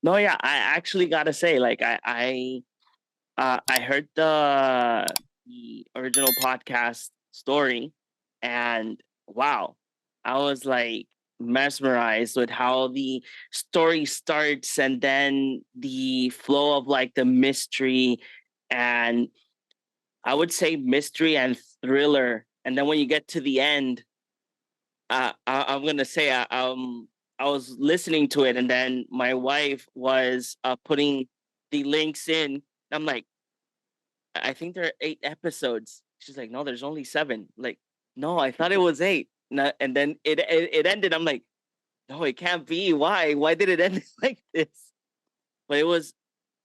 No, yeah, I actually gotta say, like, I heard the original podcast story, and wow, I was like mesmerized with how the story starts, and then the flow of like the mystery, and I would say mystery and thriller, and then when you get to the end, I'm gonna say I was listening to it, and then my wife was putting the links in. I'm like, I think there are 8 episodes. She's like, no, there's only 7. Like, no, I thought it was 8. And then it ended. I'm like, no, it can't be. Why? Why did it end like this? But it was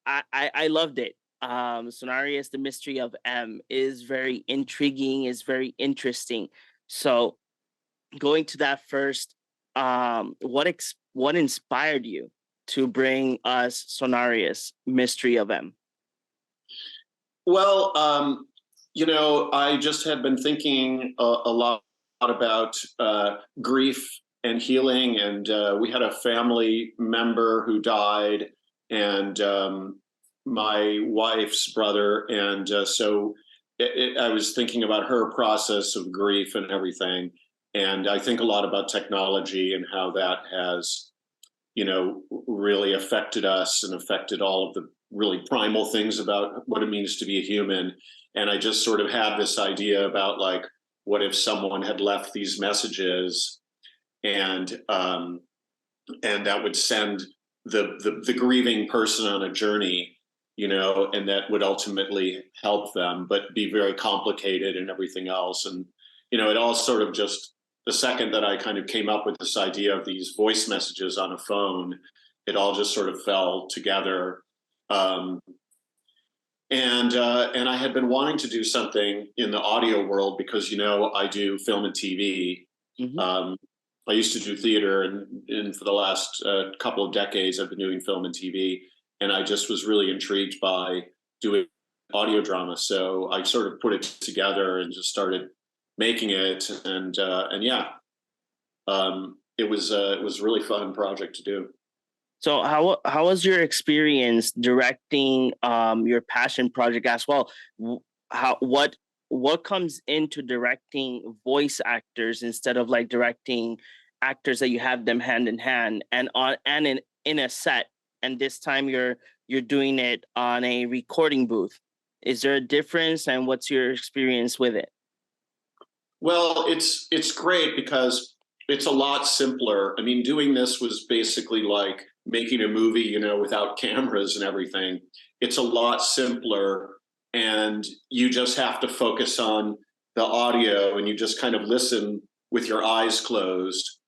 I loved it. Sonarius, the mystery of M, is very intriguing, is very interesting. So going to that first, what inspired you to bring us Sonarius, Mystery of M? Well, I just had been thinking a lot about grief and healing, and we had a family member who died, and my wife's brother, and I was thinking about her process of grief and everything, and I think a lot about technology and how that has really affected us and affected all of the really primal things about what it means to be a human. And I just sort of had this idea about, like, what if someone had left these messages, and that would send the grieving person on a journey, and that would ultimately help them, but be very complicated and everything else. And it all sort of just, the second that I kind of came up with this idea of these voice messages on a phone, it all just sort of fell together. Um, and I had been wanting to do something in the audio world because I do film and TV. Mm-hmm. I used to do theater, and for the last couple of decades, I've been doing film and TV, and I just was really intrigued by doing audio drama. So I sort of put it together and just started making it, and yeah, it was a really fun project to do. So how was your experience directing your passion project as well? How what comes into directing voice actors instead of like directing actors that you have them hand in hand and on and in a set, and this time you're doing it on a recording booth? Is there a difference, and what's your experience with it? Well, it's great because it's a lot simpler. I mean, doing this was basically like making a movie, without cameras and everything. It's a lot simpler, and you just have to focus on the audio, and you just kind of listen with your eyes closed,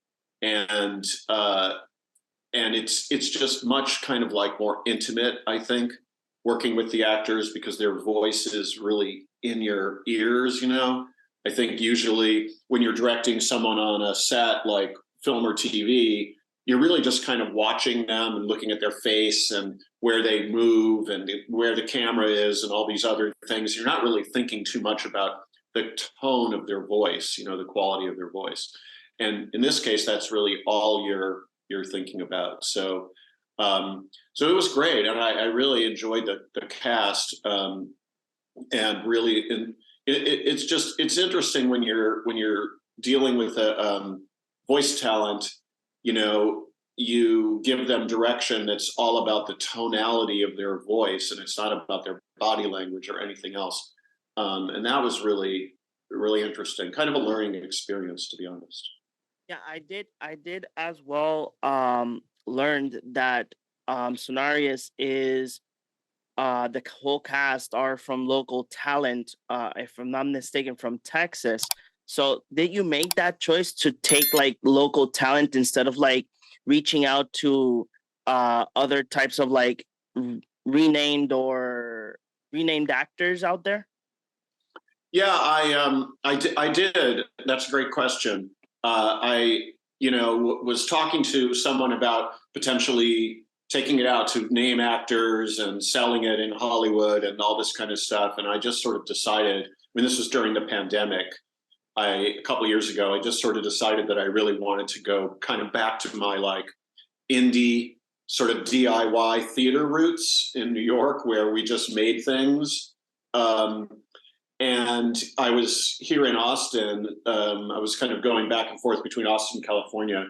and it's just much kind of like more intimate, I think, working with the actors because their voice is really in your ears. I think usually when you're directing someone on a set like film or TV, you're really just kind of watching them and looking at their face and where they move and where the camera is and all these other things. You're not really thinking too much about the tone of their voice, the quality of their voice. And in this case, that's really all you're thinking about. So it was great, and I really enjoyed the cast, and really, it's interesting when you're dealing with a voice talent. You give them direction that's all about the tonality of their voice, and it's not about their body language or anything else. And that was really really interesting, kind of a learning experience, to be honest. Yeah, I did as well. Learned that Sonarius is the whole cast are from local talent, if I'm not mistaken, from Texas. So did you make that choice to take like local talent instead of like reaching out to other types of like renamed or renamed actors out there? Yeah, I did. That's a great question. I was talking to someone about potentially taking it out to name actors and selling it in Hollywood and all this kind of stuff. And I just sort of decided. I mean, this was during the pandemic. A couple of years ago, I just sort of decided that I really wanted to go kind of back to my like indie sort of DIY theater roots in New York, where we just made things. And I was here in Austin. I was kind of going back and forth between Austin and California.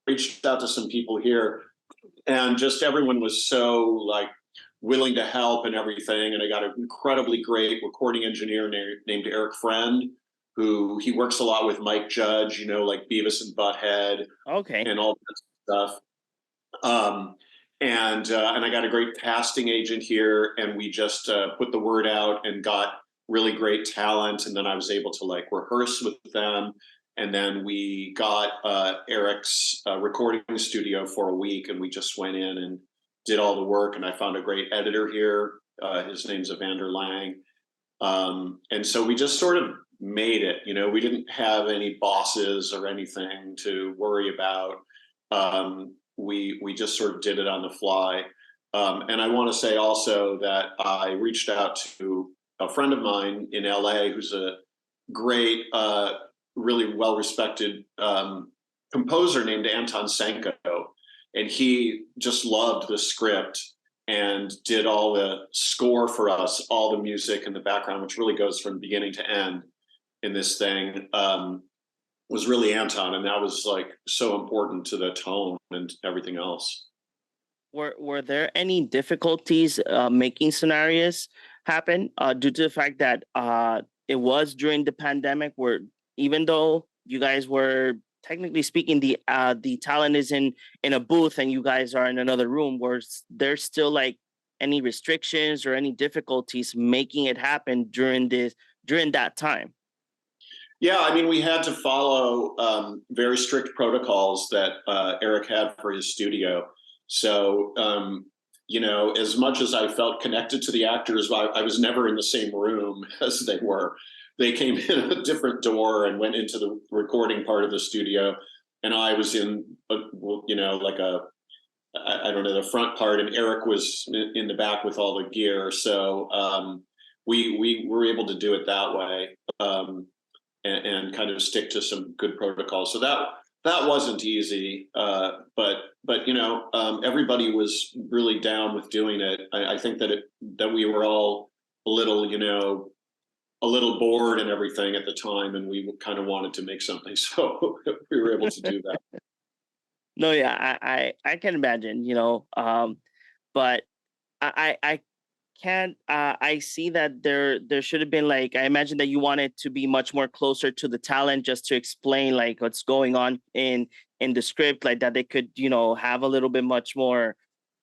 Reached out to some people here, and just everyone was so like willing to help and everything. And I got an incredibly great recording engineer named Eric Friend, who he works a lot with Mike Judge, you know, like Beavis and Butthead, Okay. and all that stuff. And I got a great casting agent here, and we just put the word out and got really great talent. And then I was able to like rehearse with them. And then we got Eric's recording studio for a week, and we just went in and did all the work. And I found a great editor here. His name's Evander Lang. And so we just sort of made it. You know, we didn't have any bosses or anything to worry about. We just sort of did it on the fly. And I want to say also that I reached out to a friend of mine in LA who's a great, really well-respected composer named Anton Senko. And he just loved the script and did all the score for us, all the music and the background, which really goes from beginning to end in this thing. Was really Anton, and that was like so important to the tone and everything else. Were there any difficulties making Sonarius happen due to the fact that it was during the pandemic, where even though you guys were technically speaking, the talent is in a booth and you guys are in another room, was there still like any restrictions or any difficulties making it happen during that time? Yeah, I mean, we had to follow very strict protocols that Eric had for his studio. So, you know, as much as I felt connected to the actors, I was never in the same room as they were. They came in a different door and went into the recording part of the studio, and I was in, you know, like I don't know, the front part, and Eric was in the back with all the gear. So we were able to do it that way. And kind of stick to some good protocols. So that wasn't easy, but you know, everybody was really down with doing it. I think that we were all a little, you know, a little bored and everything at the time, and we kind of wanted to make something, so we were able to do that. No, yeah, I can imagine, you know, but I can't I see that there should have been, like, I imagine that you wanted to be much more closer to the talent just to explain like what's going on in the script, like that they could, you know, have a little bit much more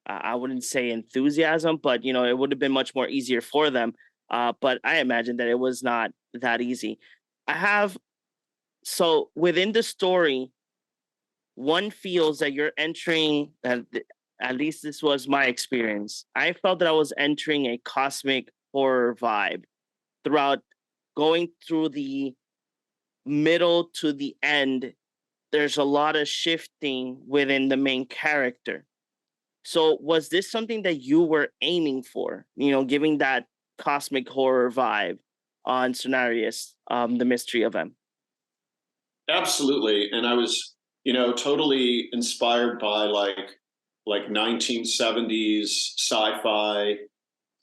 I wouldn't say enthusiasm, but you know, it would have been much more easier for them. But I imagine that it was not that easy. I have So within the story, one feels that you're entering, at least this was my experience. I felt that I was entering a cosmic horror vibe throughout, going through the middle to the end. There's a lot of shifting within the main character. So was this something that you were aiming for, you know, giving that cosmic horror vibe on Sonarius, The Mystery of M? Absolutely, and I was, you know, totally inspired by like 1970s sci-fi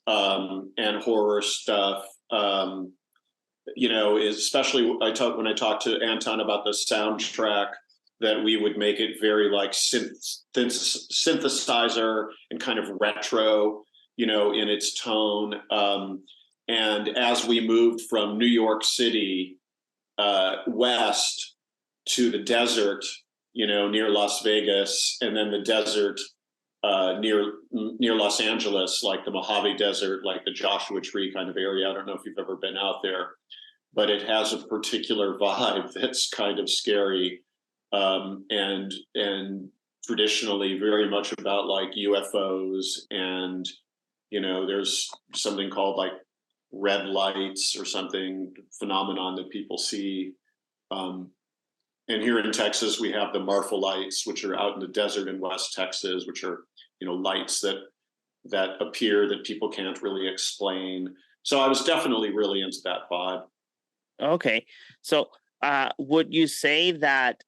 and horror stuff. You know, especially when I talked to Anton about the soundtrack, that we would make it very like synthesizer and kind of retro, you know, in its tone. And as we moved from New York City west to the desert, you know, near Las Vegas, and then the desert near Los Angeles, like the Mojave Desert, like the Joshua Tree kind of area. I don't know if you've ever been out there, but it has a particular vibe that's kind of scary, and traditionally very much about like UFOs, and you know, there's something called like red lights or something phenomenon that people see. And here in Texas, we have the Marfa lights, which are out in the desert in West Texas, which are, you know, lights that appear that people can't really explain. So I was definitely really into that vibe. Okay. So would you say that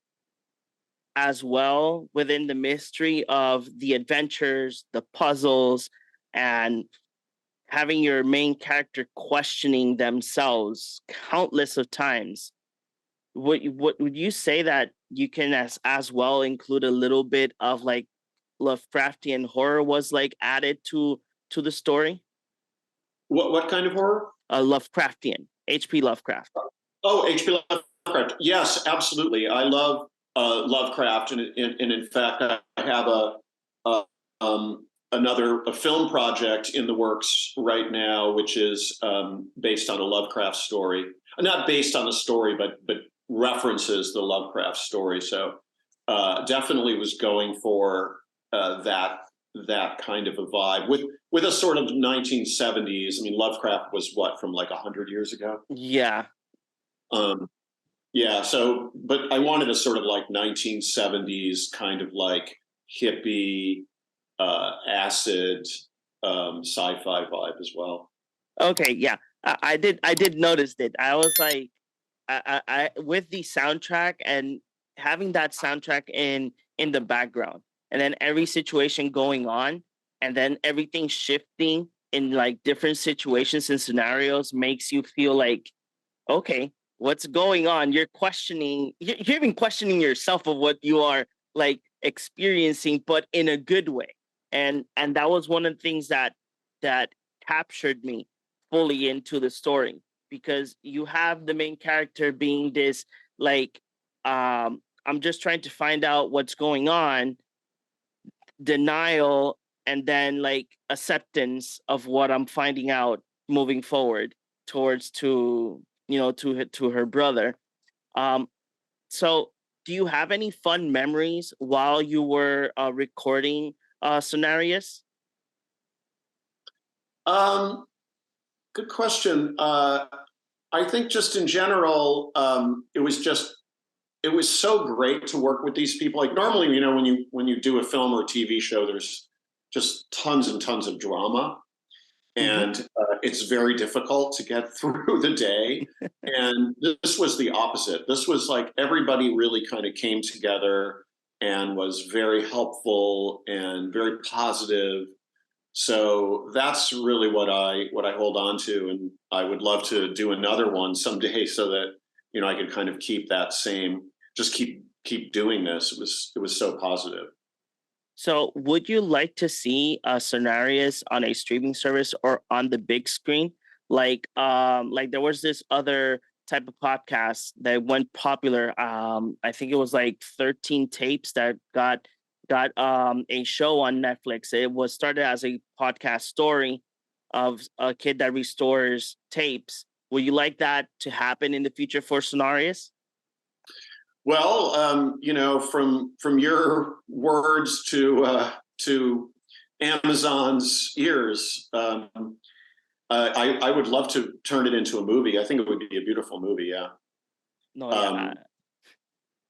as well within the mystery of the adventures, the puzzles, and having your main character questioning themselves countless of times. What would you say that you can as well include a little bit of like Lovecraftian horror was like added to the story? What kind of horror? Lovecraftian, H.P. Lovecraft. Oh, H.P. Lovecraft. Yes, absolutely. I love Lovecraft, and in fact, I have a another a film project in the works right now, which is based on a Lovecraft story. Not based on a story, but references the Lovecraft story. So definitely was going for that kind of a vibe with a sort of 1970s. I mean, Lovecraft was what, from like 100 years ago. Yeah. Um, yeah. So, but I wanted a sort of like 1970s kind of like hippie, acid, sci-fi vibe as well. Okay. Yeah. I did notice it. I was like, I with the soundtrack and having that soundtrack in the background, and then every situation going on, and then everything shifting in like different situations and scenarios makes you feel like, okay, what's going on? You're even questioning yourself of what you are like experiencing, but in a good way. And that was one of the things that captured me fully into the story, because you have the main character being this like, I'm just trying to find out what's going on, denial, and then like acceptance of what I'm finding out, moving forward towards to her brother. Um, so do you have any fun memories while you were recording Sonarius? Um, Good question. I think just in general, it was so great to work with these people. Like normally, when you do a film or a TV show, there's just tons and tons of drama, Mm-hmm. and it's very difficult to get through the day. And this was the opposite. This was like everybody really kind of came together and was very helpful and very positive. So that's really what I hold on to, and I would love to do another one someday so that I could kind of keep that same, just keep doing this. It was so positive. So would you like to see Sonarius on a streaming service or on the big screen? Like there was this other type of podcast that went popular. I think it was like 13 tapes that got a show on Netflix. It was started as a podcast story of a kid that restores tapes. Would you like that to happen in the future for Sonarius? Well, from your words to Amazon's ears, I would love to turn it into a movie. I think it would be a beautiful movie. Yeah. No, yeah. Um,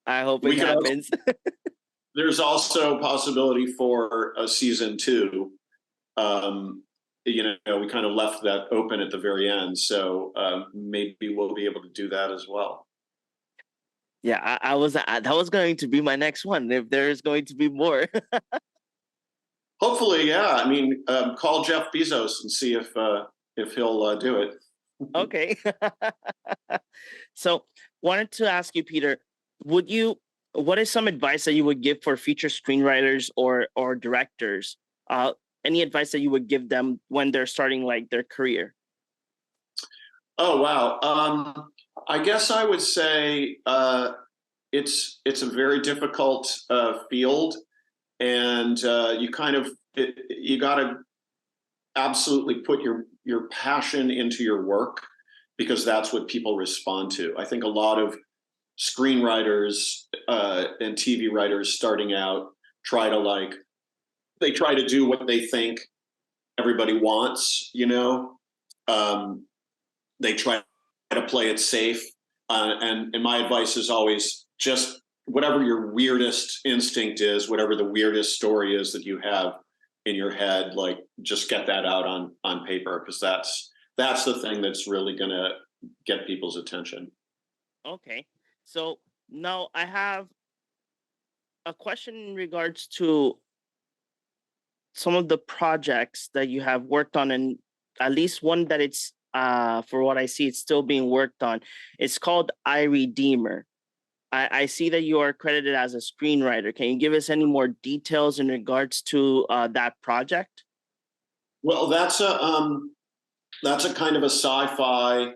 I hope it we could also, happens. there's also a possibility for a season two. Um, we kind of left that open at the very end, so maybe we'll be able to do that as well. Yeah, that was going to be my next one if there is going to be more. Hopefully, yeah. I mean, call Jeff Bezos and see if he'll do it. Okay. So, wanted to ask you, Peter, would you what is some advice that you would give for future screenwriters or directors? Any advice that you would give them when they're starting like their career? Oh wow. I guess I would say it's a very difficult field, and you got to absolutely put your passion into your work, because that's what people respond to. I think a lot of screenwriters and TV writers starting out try to do what they think everybody wants. Um, they try to play it safe, and my advice is always just whatever your weirdest instinct is, whatever the weirdest story is that you have in your head, like just get that out on paper, because that's the thing that's really going to get people's attention. Okay. So now I have a question in regards to some of the projects that you have worked on, and at least one that it's for what I see, it's still being worked on. It's called I Redeemer. I see that you are credited as a screenwriter. Can you give us any more details in regards to that project? Well, that's a kind of a sci-fi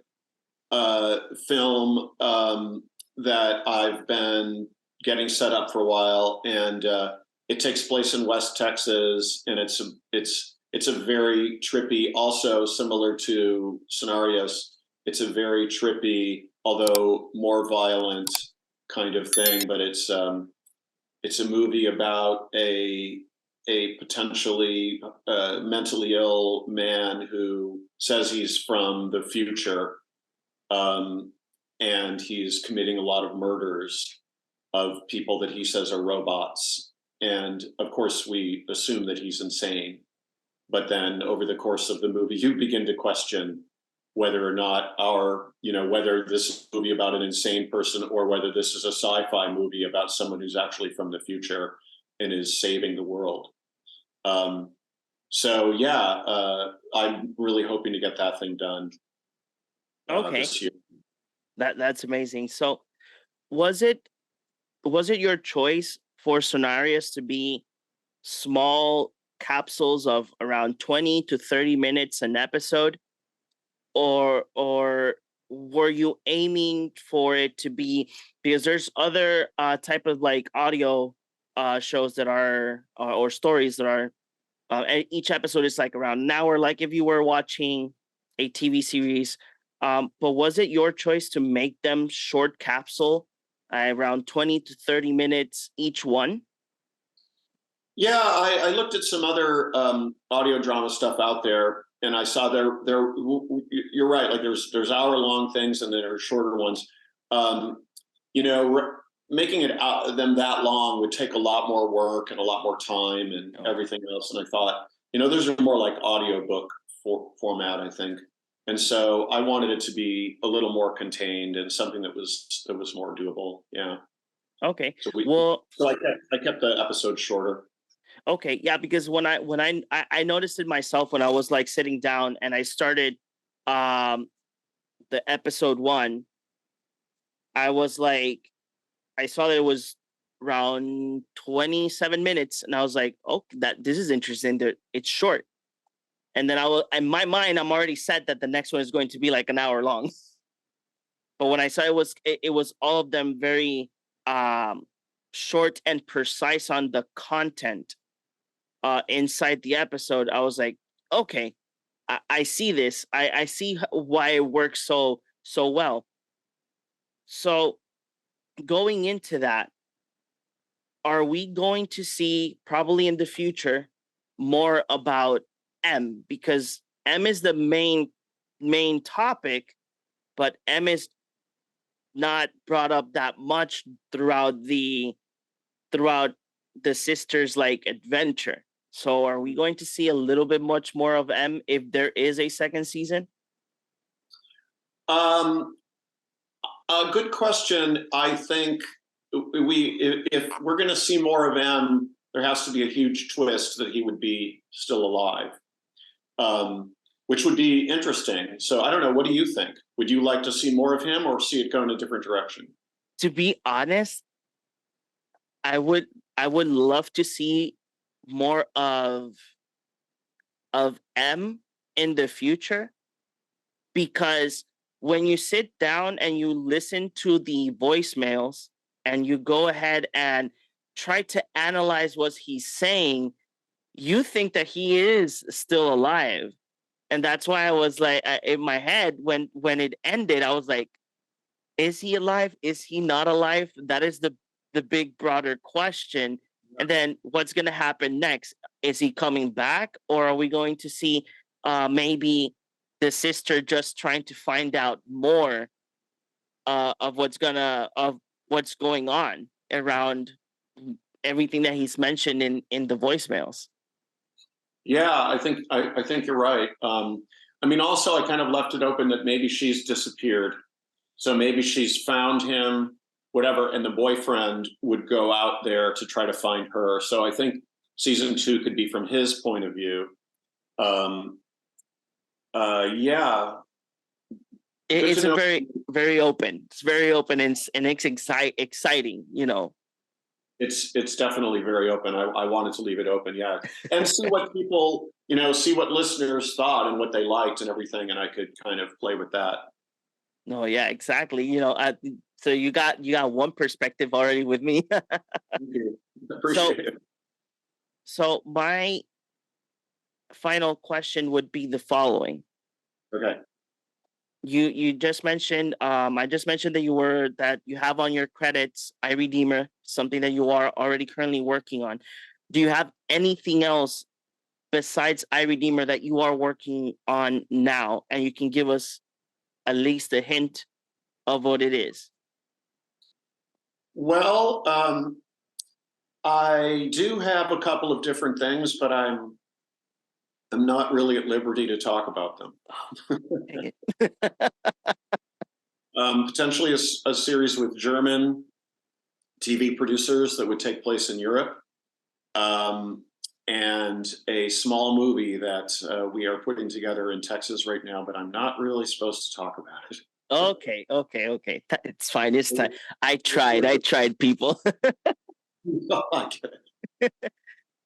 film that I've been getting set up for a while, and it takes place in West Texas, and it's a very trippy, also similar to Sonarius. It's a very trippy, although more violent kind of thing, but it's a movie about a potentially mentally ill man who says he's from the future, um, and he's committing a lot of murders of people that he says are robots. And of course, we assume that he's insane. But then over the course of the movie, you begin to question whether or not whether this is a movie about an insane person or whether this is a sci-fi movie about someone who's actually from the future and is saving the world. Um, so yeah, I'm really hoping to get that thing done Okay, this year. that's amazing. So was it your choice for Sonarius to be small capsules of around 20 to 30 minutes an episode, or were you aiming for it to be, because there's other type of like audio shows that are or stories that are and each episode is like around an hour, like if you were watching a TV series. But was it your choice to make them short capsule, around 20 to 30 minutes each one? Yeah, I looked at some other audio drama stuff out there, and I saw there. You're right. Like there's hour long things, and then there are shorter ones. Um, Making them that long would take a lot more work and a lot more time and Oh, everything else. And I thought, those are more like audiobook format, I think. And so I wanted it to be a little more contained and something that was more doable. Yeah. okay. So Well, I kept the episode shorter. okay, yeah, because when I noticed it myself when I was like sitting down and I started um the episode one, I was like, I saw that it was around 27 minutes, and I was like, oh, that this is interesting. That it's short. And then I will, in my mind, I'm already set that the next one is going to be like an hour long. But when I saw it was all of them very um short and precise on the content inside the episode. I was like, okay, I see this. I see why it works so well. So going into that, are we going to see probably in the future more about M? Because M is the main topic, but M is not brought up that much throughout the sisters like adventure. So are we going to see a little bit much more of M if there is a second season? Um, a good question. I think if we're going to see more of M, there has to be a huge twist that he would be still alive, which would be interesting. So I don't know. What do you think? Would you like to see more of him or see it go in a different direction? To be honest, I would I would love to see more of M in the future, because when you sit down and you listen to the voicemails and you go ahead and try to analyze what he's saying, you think that he is still alive. And that's why I was like, in my head when it ended, I was like, is he alive? Is he not alive? That is the big broader question. And then what's going to happen next? Is he coming back, or are we going to see maybe the sister just trying to find out more of what's going on around everything that he's mentioned in the voicemails? Yeah, I think you're right. I mean, also, I kind of left it open that maybe she's disappeared. So maybe she's found him whatever, and the boyfriend would go out there to try to find her. So I think season 2 could be from his point of view. Yeah. It's a very, very open. It's very open, and it's exciting, you know. It's definitely very open. I wanted to leave it open, yeah, and see what people, see what listeners thought and what they liked and everything, and I could kind of play with that. No, yeah, exactly. You know, so you got one perspective already with me. Thank you. Appreciate it. So my final question would be the following. Okay. You just mentioned, I just mentioned that you have on your credits iRedeemer, something that you are already currently working on. Do you have anything else besides iRedeemer that you are working on now, and you can give us at least a hint of what it is? Well, I do have a couple of different things, but I'm not really at liberty to talk about them. Dang it. Potentially a series with German TV producers that would take place in Europe, and a small movie that we are putting together in Texas right now, but I'm not really supposed to talk about it. Okay. It's fine. It's time. I tried, people. I get it.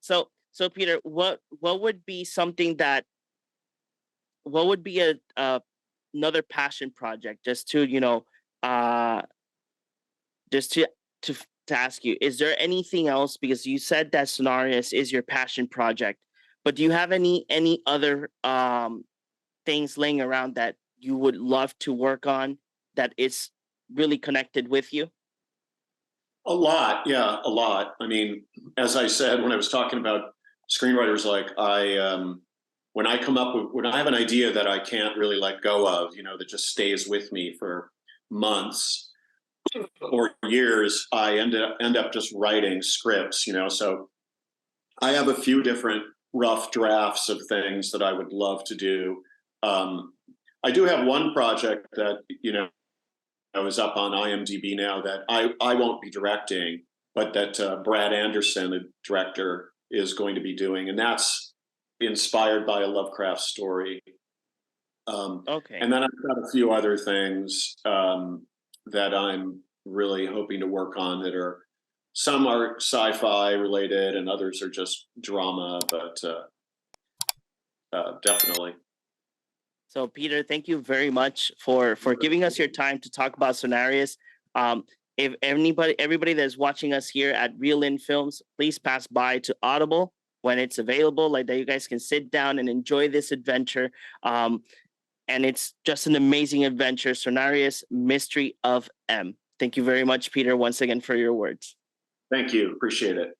So Peter, what would be something that, what would be another passion project, just to, just to ask you, is there anything else, because you said that Sonarius is your passion project, but do you have any other things laying around that you would love to work on that is really connected with you? A lot, yeah, a lot. I mean, as I said when I was talking about screenwriters, like when I have an idea that I can't really let go of, that just stays with me for months or years, I end up just writing scripts, So I have a few different rough drafts of things that I would love to do. I do have one project that, I was up on IMDb now that I won't be directing, but that Brad Anderson, the director, is going to be doing, and that's inspired by a Lovecraft story. Okay. And then I've got a few other things that I'm really hoping to work on that are, some are sci-fi related and others are just drama, but definitely. So Peter, thank you very much for giving us your time to talk about Sonarius. If everybody that's watching us here at ReelInFilms, please pass by to Audible when it's available, like that you guys can sit down and enjoy this adventure. And it's just an amazing adventure, Sonarius, Mystery of M. Thank you very much, Peter, once again for your words. Thank you. Appreciate it.